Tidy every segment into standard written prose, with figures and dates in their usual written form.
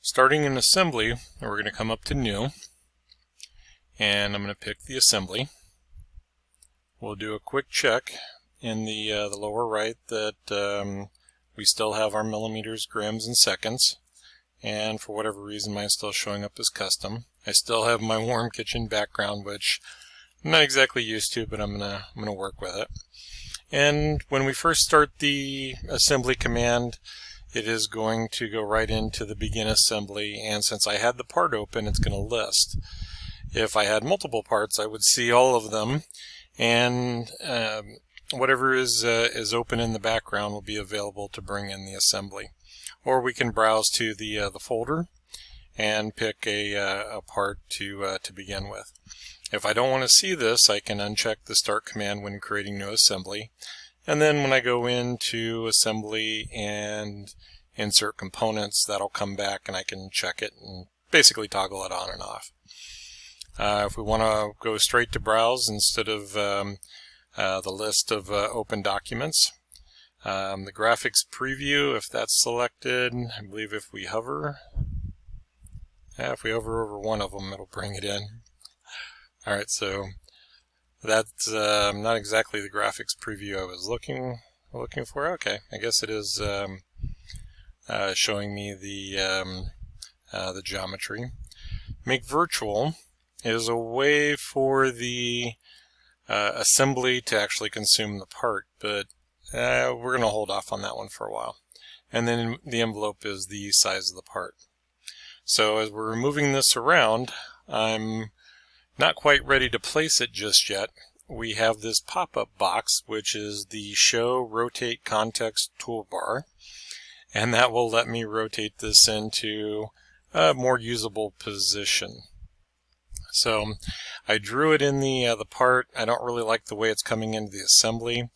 Starting in assembly, we're going to come up to new, and I'm going to pick the assembly. We'll do a quick check in the lower right that we still have our millimeters, grams, and seconds. And for whatever reason, mine's still showing up as custom. I still have my warm kitchen background, which I'm not exactly used to, but I'm gonna work with it. And when we first start the assembly command, it is going to go right into the begin assembly, and since I had the part open, it's going to list. If I had multiple parts, I would see all of them, and whatever is open in the background will be available to bring in the assembly. Or we can browse to the folder and pick a part to begin with. If I don't want to see this, I can uncheck the start command when creating new assembly. And then when I go into assembly and insert components, that'll come back and I can check it and basically toggle it on and off. If we want to go straight to browse instead of the list of open documents, the graphics preview, if that's selected, I believe if we hover over one of them, it'll bring it in. Alright, so that's not exactly the graphics preview I was looking for. Okay, I guess it is showing me the geometry. Make virtual is a way for the assembly to actually consume the part, but we're going to hold off on that one for a while. And then the envelope is the size of the part. So as we're moving this around, I'm not quite ready to place it just yet. We have this pop-up box, which is the Show Rotate Context toolbar, and that will let me rotate this into a more usable position. So I drew it in the part. I don't really like the way it's coming into the assembly.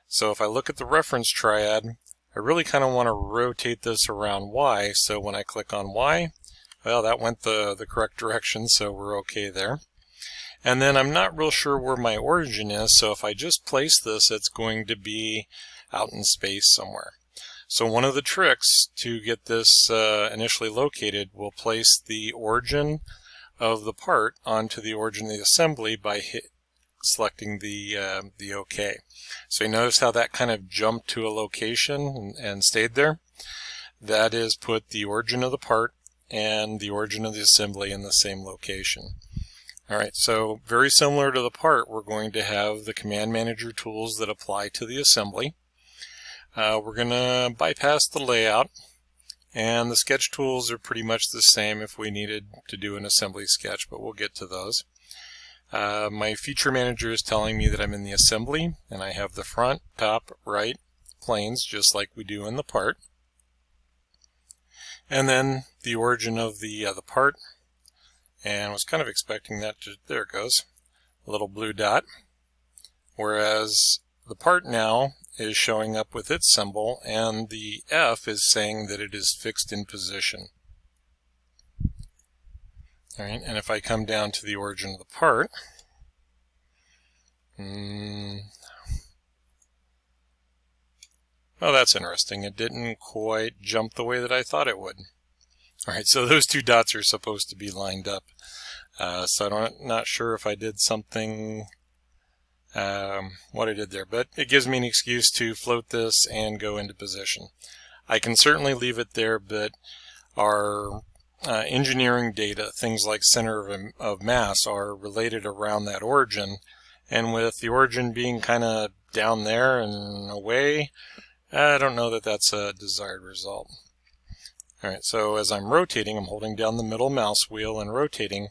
So if I look at the reference triad, I really kind of want to rotate this around Y. So when I click on Y, well, that went the correct direction, so we're okay there. And then I'm not real sure where my origin is, so if I just place this, it's going to be out in space somewhere. So one of the tricks to get this initially located, we'll place the origin of the part onto the origin of the assembly by selecting the OK. So you notice how that kind of jumped to a location and stayed there? That is, put the origin of the part and the origin of the assembly in the same location. Alright, so very similar to the part, we're going to have the command manager tools that apply to the assembly. We're going to bypass the layout, and the sketch tools are pretty much the same if we needed to do an assembly sketch, but we'll get to those. My feature manager is telling me that I'm in the assembly, and I have the front, top, right planes just like we do in the part. And then the origin of the part. And I was kind of expecting that to, there it goes, a little blue dot. Whereas the part now is showing up with its symbol, and the F is saying that it is fixed in position. Alright, and if I come down to the origin of the part, well, that's interesting. It didn't quite jump the way that I thought it would. Alright, so those two dots are supposed to be lined up. So I'm not sure if I did something, what I did there, but it gives me an excuse to float this and go into position. I can certainly leave it there, but our engineering data, things like center of mass, are related around that origin, and with the origin being kind of down there and away, I don't know that that's a desired result. Alright, so as I'm rotating, I'm holding down the middle mouse wheel and rotating.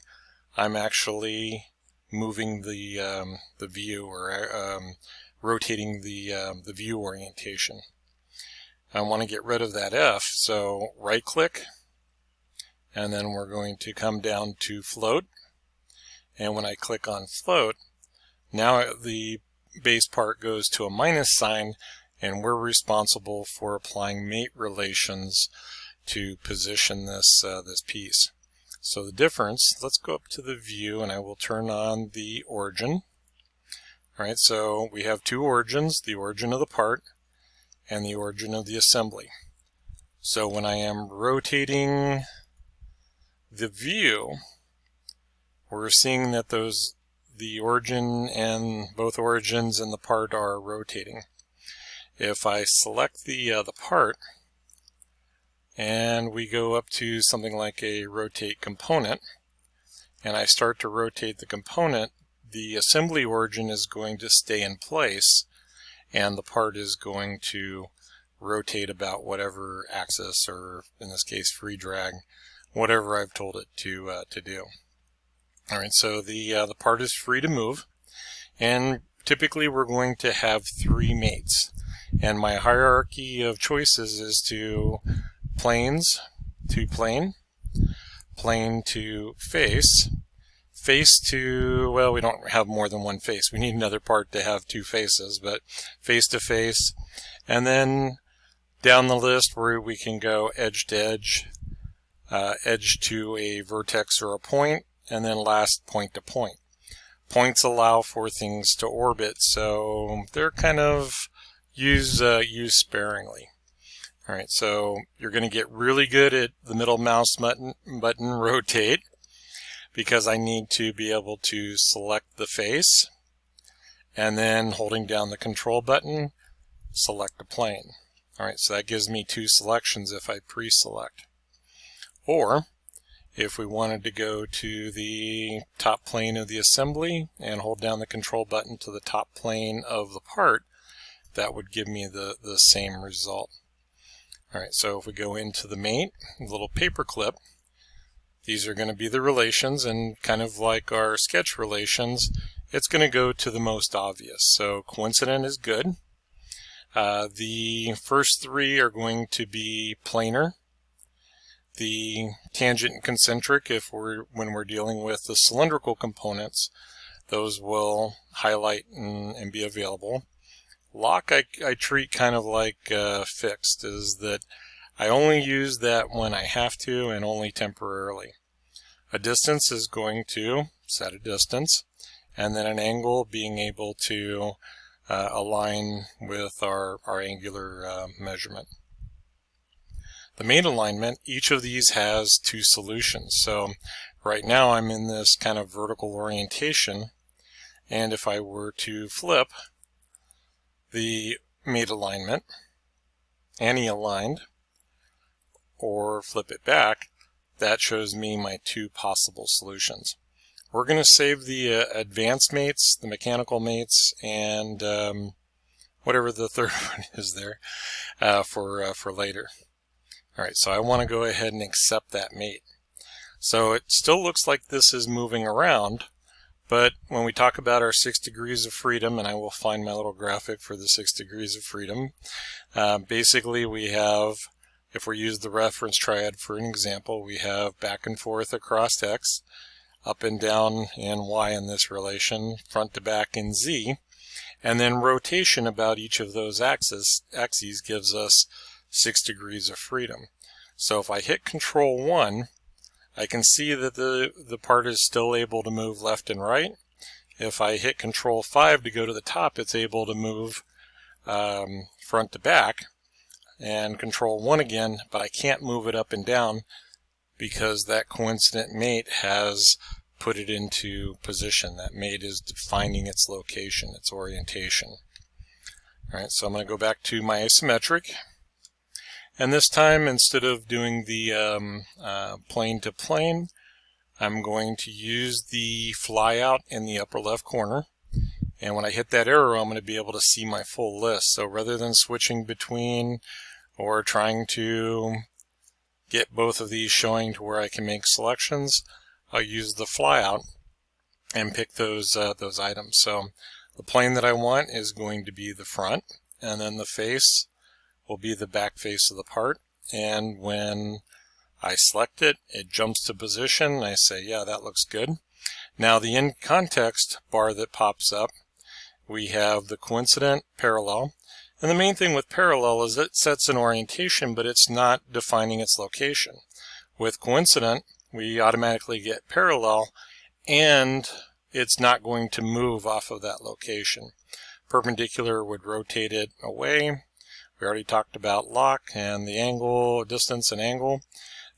I'm actually moving the view, or rotating the view orientation. I want to get rid of that F, so right click, and then we're going to come down to float. And when I click on float, now the base part goes to a minus sign, and we're responsible for applying mate relations to position this piece. So the difference, let's go up to the view and I will turn on the origin. Alright, so we have two origins, the origin of the part and the origin of the assembly. So when I am rotating the view, we're seeing that the origin and both origins and the part are rotating. If I select the part and we go up to something like a rotate component, and I start to rotate the component, the assembly origin is going to stay in place and the part is going to rotate about whatever axis, or in this case free drag, whatever I've told it to do. Alright, so the part is free to move, and typically we're going to have 3 mates, and my hierarchy of choices is to planes to plane, plane to face, face to, well, we don't have more than one face, we need another part to have 2 faces, but face to face, and then down the list where we can go edge to edge, edge to a vertex or a point, and then last point to point. Points allow for things to orbit, so they're kind of used sparingly. Alright, so you're going to get really good at the middle mouse button rotate, because I need to be able to select the face, and then holding down the control button, select a plane. Alright, so that gives me 2 selections if I pre-select. Or, if we wanted to go to the top plane of the assembly and hold down the control button to the top plane of the part, that would give me the same result. Alright, so if we go into the mate, little paper clip, these are going to be the relations, and kind of like our sketch relations, it's going to go to the most obvious. So coincident is good. The first 3 are going to be planar. The tangent and concentric, when we're dealing with the cylindrical components, those will highlight and be available. Lock I treat kind of like fixed, is that I only use that when I have to and only temporarily. A distance is going to set a distance, and then an angle being able to align with our angular measurement. The mate alignment, each of these has 2 solutions. So right now I'm in this kind of vertical orientation, and if I were to flip the mate alignment, anti-aligned, or flip it back, that shows me my 2 possible solutions. We're going to save the advanced mates, the mechanical mates, and whatever the third one is there for later. Alright, so I want to go ahead and accept that mate. So it still looks like this is moving around, but when we talk about our 6 degrees of freedom, and I will find my little graphic for the 6 degrees of freedom, basically we have, if we use the reference triad for an example, we have back and forth across X, up and down in Y in this relation, front to back in Z, and then rotation about each of those axes gives us 6 degrees of freedom. So if I hit Control 1, I can see that the part is still able to move left and right. If I hit Control 5 to go to the top, it's able to move front to back, and Control 1 again, but I can't move it up and down because that coincident mate has put it into position. That mate is defining its location, its orientation. Alright, so I'm going to go back to my isometric. And this time, instead of doing the plane to plane, I'm going to use the flyout in the upper left corner. And when I hit that arrow, I'm going to be able to see my full list. So rather than switching between or trying to get both of these showing to where I can make selections, I'll use the flyout and pick those items. So the plane that I want is going to be the front, and then the face will be the back face of the part, and when I select it, it jumps to position. I say, yeah, that looks good. Now the in context bar that pops up, we have the coincident, parallel, and the main thing with parallel is it sets an orientation, but it's not defining its location. With coincident, we automatically get parallel, and it's not going to move off of that location. Perpendicular would rotate it away. We already talked about lock and the angle, distance and angle.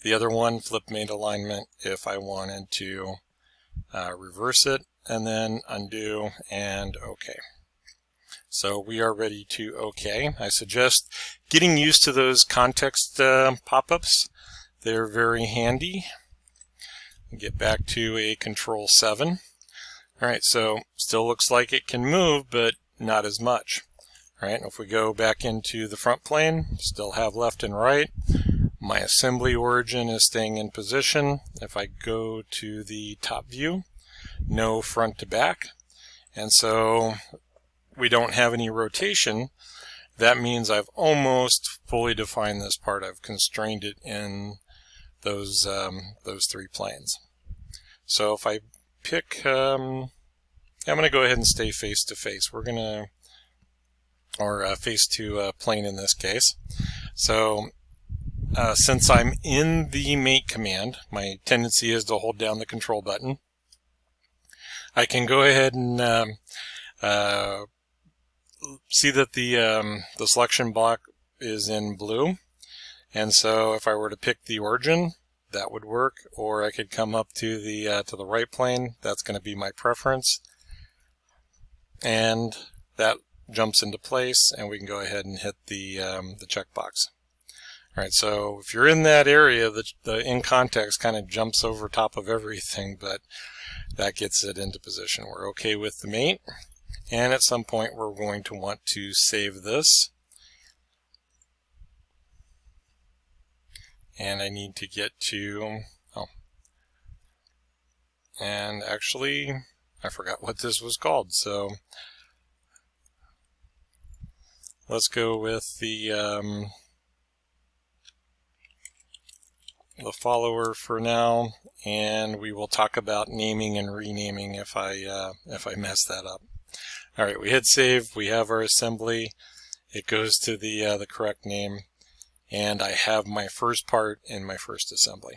The other one, flip mate alignment, if I wanted to reverse it, and then undo and OK. So we are ready to OK. I suggest getting used to those context pop-ups. They're very handy. Get back to a Control 7. Alright, so still looks like it can move, but not as much. Alright, if we go back into the front plane, still have left and right. My assembly origin is staying in position. If I go to the top view, no front to back. And so we don't have any rotation. That means I've almost fully defined this part. I've constrained it in those 3 planes. So if I pick, I'm going to go ahead and stay face to face. We're going to, or face to plane in this case. So since I'm in the mate command, my tendency is to hold down the control button. I can go ahead and see that the selection block is in blue, and so if I were to pick the origin, that would work, or I could come up to the right plane. That's going to be my preference, and that jumps into place, and we can go ahead and hit the checkbox. All right, so if you're in that area, the in context kind of jumps over top of everything, but that gets it into position. We're okay with the mate, and at some point we're going to want to save this. And I need to get to, and actually I forgot what this was called, so let's go with the follower for now, and we will talk about naming and renaming if I mess that up. All right, we hit save. We have our assembly. It goes to the correct name, and I have my first part in my first assembly.